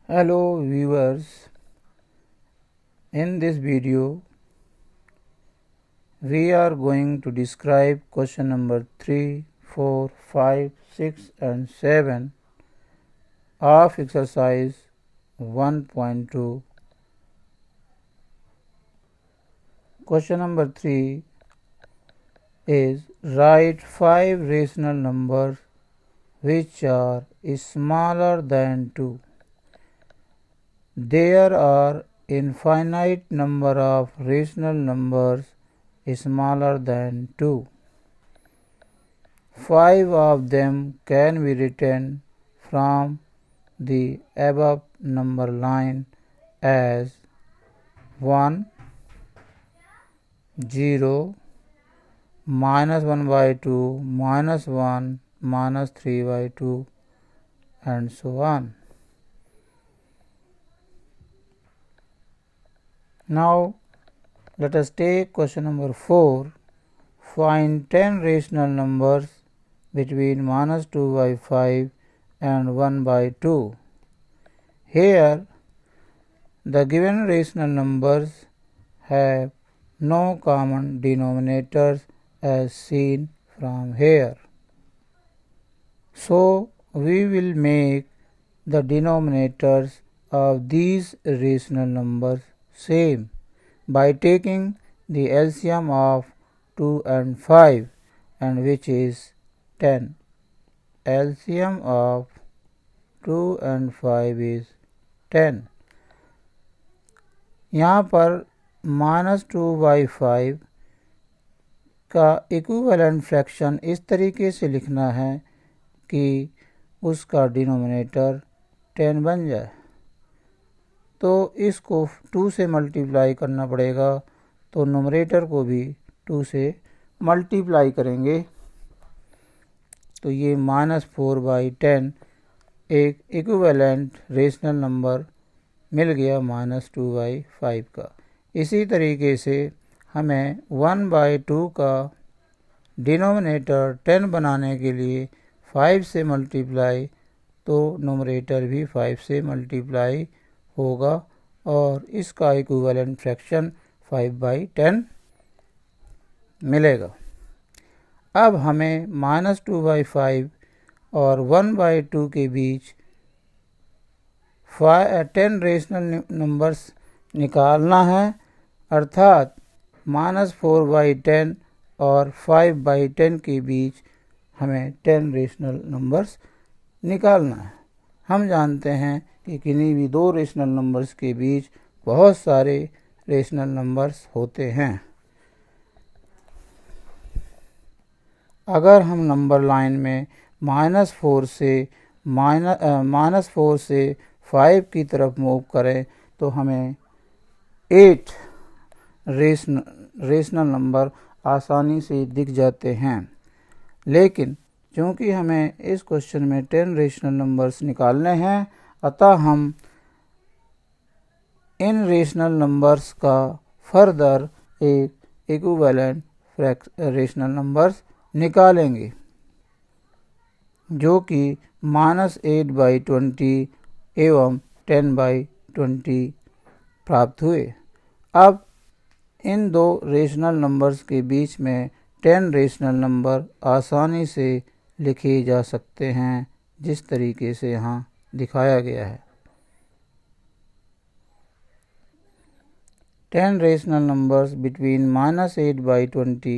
Hello viewers, in this video we are going to describe question number 3, 4, 5, 6 and 7 of exercise 1.2. Question number 3 is write 5 rational numbers which are smaller than 2. There are infinite number of rational numbers smaller than 2. 5 of them can be written from the above number line as 1, 0, minus 1 by 2, minus 1, minus 3 by 2 and so on. Now let us take question number 4. Find 10 rational numbers between minus 2 by 5 and 1 by 2. Here the given rational numbers have no common denominators as seen from here. So we will make the denominators of these rational numbers same by taking the LCM of 2 and 5 and which is 10. LCM of 2 and 5 is 10. यहाँ पर -2 by 5 का equivalent fraction इस तरीके से लिखना है कि उसका डिनोमिनेटर 10 बन जाए, तो इसको 2 से मल्टीप्लाई करना पड़ेगा, तो नोमरेटर को भी 2 से मल्टीप्लाई करेंगे, तो ये -4 by 10 एक इक्विवेलेंट रेशनल नंबर मिल गया -2 by 5 का। इसी तरीके से हमें 1 by 2 का डिनोमिनेटर 10 बनाने के लिए 5 से मल्टीप्लाई, तो नोमरेटर भी 5 से मल्टीप्लाई होगा और इसका इक्विवेलेंट फ्रैक्शन 5 by 10 मिलेगा। अब हमें -2 by 5 और 1 by 2 के बीच 10 रेशनल नंबर्स निकालना है, अर्थात -4 by 10 और 5 by 10 के बीच हमें 10 रेशनल नंबर्स निकालना है। हम जानते हैं कि किन्हीं भी दो रेशनल नंबर्स के बीच बहुत सारे रेशनल नंबर्स होते हैं। अगर हम नंबर लाइन में -4 से 5 की तरफ मूव करें तो हमें 8 रेशनल नंबर आसानी से दिख जाते हैं, लेकिन चूँकि हमें इस क्वेश्चन में 10 रेशनल नंबर्स निकालने हैं, अतः हम इन रेशनल नंबर्स का फर्दर एक इक्विवेलेंट रेशनल नंबर्स निकालेंगे, जो कि -8 by 20 एवं 10 by 20 प्राप्त हुए। अब इन दो रेशनल नंबर्स के बीच में 10 रेशनल नंबर आसानी से लिखे जा सकते हैं, जिस तरीके से यहाँ दिखाया गया है। 10 rational numbers between -8 by 20,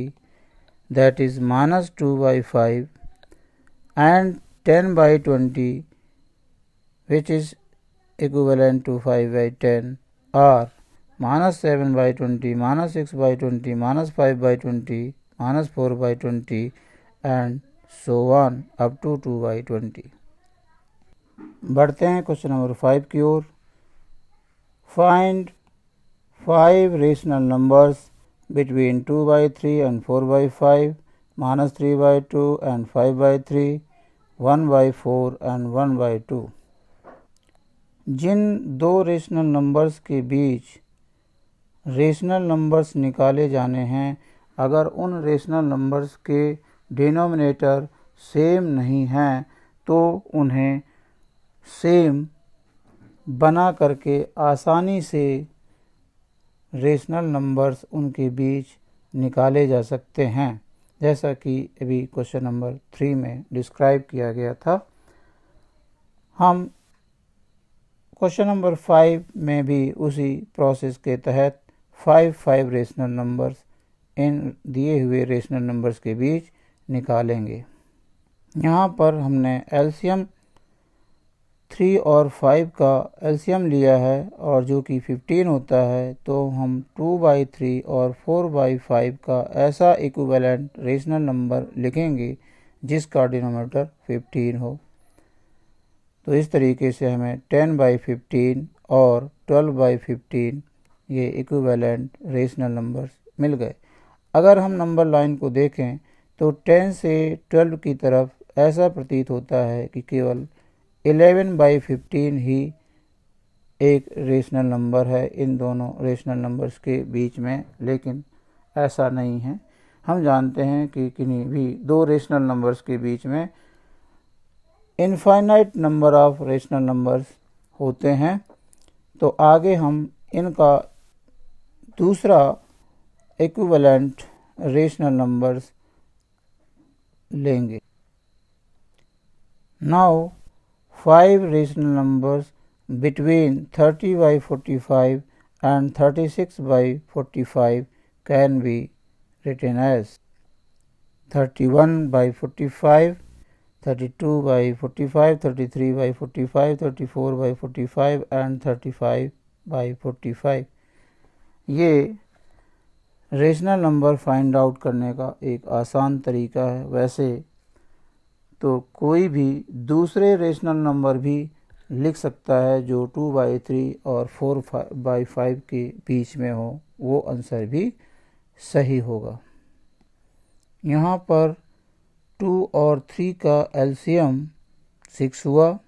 that is -2 by 5, and 10 by 20, which is equivalent to 5 by 10, are -7 by 20, -6 by 20, -5 by 20, -4 by 20 and so on up to 2 by 20। बढ़ते हैं क्वेश्चन नंबर 5 की ओर। Find 5 rational numbers between 2 by 3 and 4 by 5, -3 by 2 and 5 by 3, 1 by 4 and 1 by 2। जिन दो rational numbers के बीच rational numbers निकाले जाने हैं, अगर उन रेशनल नंबर्स के डिनोमिनेटर सेम नहीं हैं तो उन्हें सेम बना करके आसानी से रेशनल नंबर्स उनके बीच निकाले जा सकते हैं, जैसा कि अभी क्वेश्चन नंबर 3 में डिस्क्राइब किया गया था। हम क्वेश्चन नंबर 5 में भी उसी प्रोसेस के तहत 5 रेशनल नंबर्स इन दिए हुए रेशनल नंबर्स के बीच निकालेंगे। यहाँ पर हमने एलसीएम 3 और 5 का एलसीएम लिया है और जो कि 15 होता है, तो हम 2/3 और 4/5 का ऐसा इक्विवेलेंट रेशनल नंबर लिखेंगे जिसका डिनोमिनेटर 15 हो। तो इस तरीके से हमें 10/15 और 12/15 ये इक्विवेलेंट रेशनल नंबर्स मिल गए। अगर हम नंबर लाइन को देखें तो 10 से 12 की तरफ ऐसा प्रतीत होता है कि केवल 11/15 ही एक रेशनल नंबर है इन दोनों रेशनल नंबर्स के बीच में, लेकिन ऐसा नहीं है। हम जानते हैं कि किन्हीं भी दो रेशनल नंबर्स के बीच में infinite number of rational numbers होते हैं। तो आगे हम इनका दूसरा इक्विवेलेंट रेशनल नंबर्स लेंगे। Now 5 rational numbers between 30/45 and 36/45 can be written as 31/45, 32/45, 33/45, 34/45 and 35/45। ये रेशनल नंबर फाइंड आउट करने का एक आसान तरीका है। वैसे तो कोई भी दूसरे रेशनल नंबर भी लिख सकता है जो 2/3 और 4/5 के बीच में हो, वो आंसर भी सही होगा। यहाँ पर 2 और 3 का एलसीएम 6 हुआ,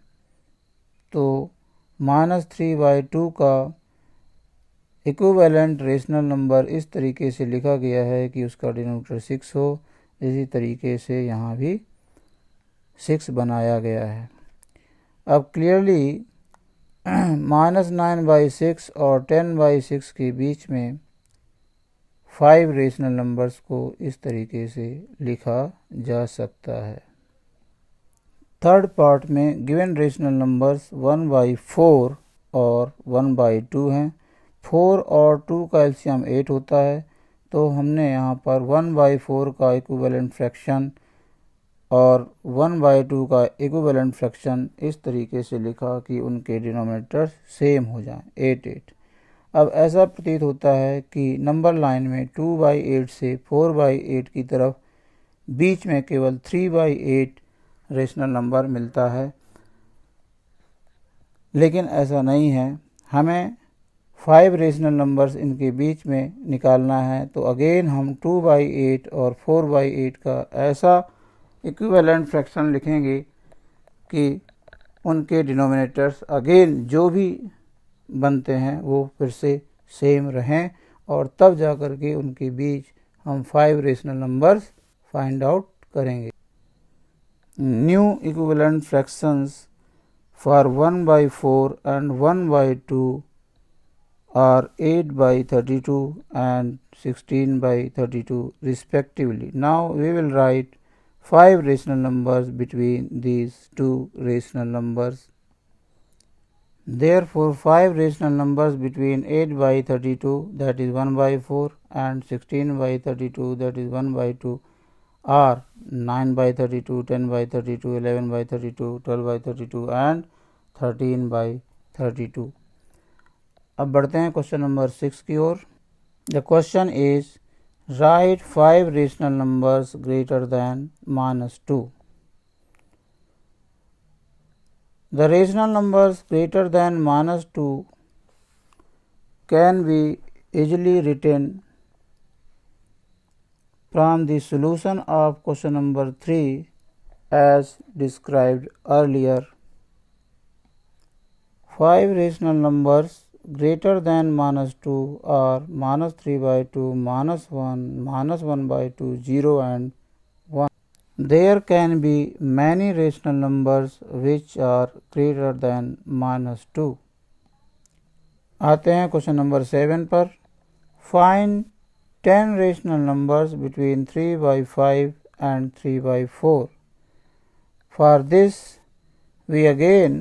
तो -3/2 का इक्विवेलेंट रेशनल नंबर इस तरीके से लिखा गया है कि उसका डिनोमिनेटर 6 हो। इसी तरीके से यहाँ भी 6 बनाया गया है। अब क्लियरली -9/6 और 10/6 के बीच में 5 रेशनल नंबर्स को इस तरीके से लिखा जा सकता है। थर्ड पार्ट में गिवन रेशनल नंबर्स 1/4 और 1/2 हैं। 4 और 2 का एलसीएम 8 होता है, तो हमने यहाँ पर 1/4 का इक्विवेलेंट फ्रैक्शन और 1/2 का इक्विवेलेंट फ्रैक्शन इस तरीके से लिखा कि उनके डिनोमिनेटर सेम हो जाएं, 8। अब ऐसा प्रतीत होता है कि नंबर लाइन में 2/8 से 4/8 की तरफ बीच में केवल 3/8 रेशनल नंबर मिलता है, लेकिन ऐसा नहीं है। हमें 5 रेशनल नंबर्स इनके बीच में निकालना है, तो अगेन हम 2/8 और 4/8 का ऐसा इक्विवेलेंट फ्रैक्शन लिखेंगे कि उनके डिनोमिनेटर्स अगेन जो भी बनते हैं वो फिर से सेम रहें, और तब जाकर के उनके बीच हम 5 रेशनल नंबर्स फाइंड आउट करेंगे। New equivalent fractions for 1/4 and 1/2 are 8/32 and 16/32 respectively. Now we will write 5 rational numbers between these two rational numbers. Therefore, 5 rational numbers between 8/32 that is 1/4 and 16/32 that is 1/2 are 9/32, 10/32, 11/32, 12/32 and 13/32। अब बढ़ते हैं question number 6 की ओर। The question is write 5 rational numbers greater than -2. The rational numbers greater than -2 can be easily written from the solution of question number 3 as described earlier. 5 rational numbers greater than -2 are -3/2, -1, -1/2, 0 and 1. There can be many rational numbers which are greater than -2. आते हैं question number 7 पर। Find 10 rational numbers between 3/5 and 3/4. For this we again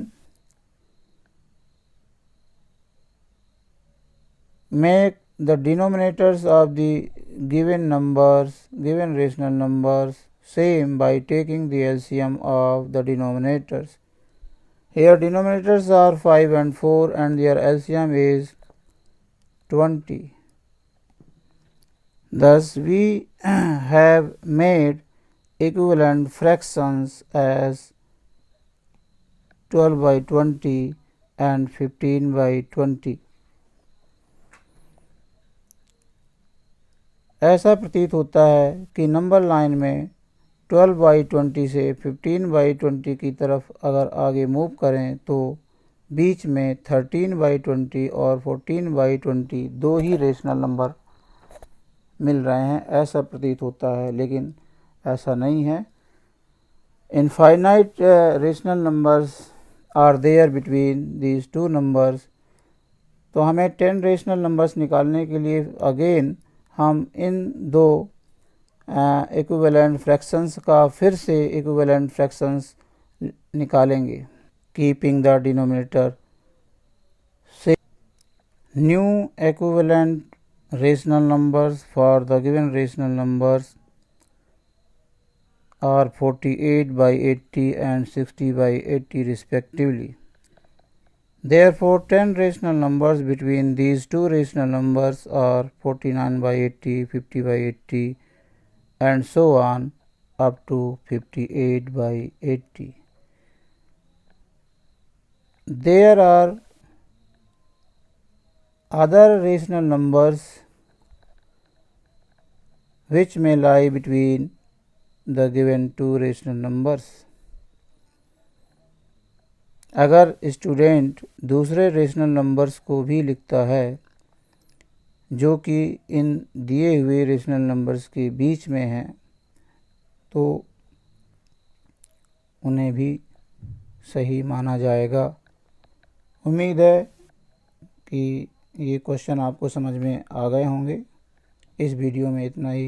make the denominators of the given rational numbers same by taking the LCM of the denominators. Here denominators are 5 and 4 and their LCM is 20. Thus we have made equivalent fractions as 12/20 and 15/20. ऐसा प्रतीत होता है कि number line में 12/20 से 15/20 की तरफ अगर आगे मूव करें तो बीच में 13/20 और 14/20 दो ही रेशनल नंबर मिल रहे हैं, ऐसा प्रतीत होता है, लेकिन ऐसा नहीं है। Infinite rational numbers are there between these two numbers. तो हमें 10 रेशनल नंबर्स निकालने के लिए अगेन हम इन दो इक्विवेलेंट फ्रैक्शंस का फिर से इक्विवेलेंट फ्रैक्शंस निकालेंगे। कीपिंग द डिनोमिनेटर से new equivalent rational numbers for the given rational numbers are 48/80 and 60/80 respectively. Therefore, 10 rational numbers between these two rational numbers are 49/80, 50/80 and so on up to 58/80. There are other rational numbers which may lie between the given two rational numbers. अगर student दूसरे rational numbers को भी लिखता है जो कि इन दिए हुए रेशनल नंबर्स के बीच में हैं, तो उन्हें भी सही माना जाएगा। उम्मीद है कि ये क्वेश्चन आपको समझ में आ गए होंगे। इस वीडियो में इतना ही।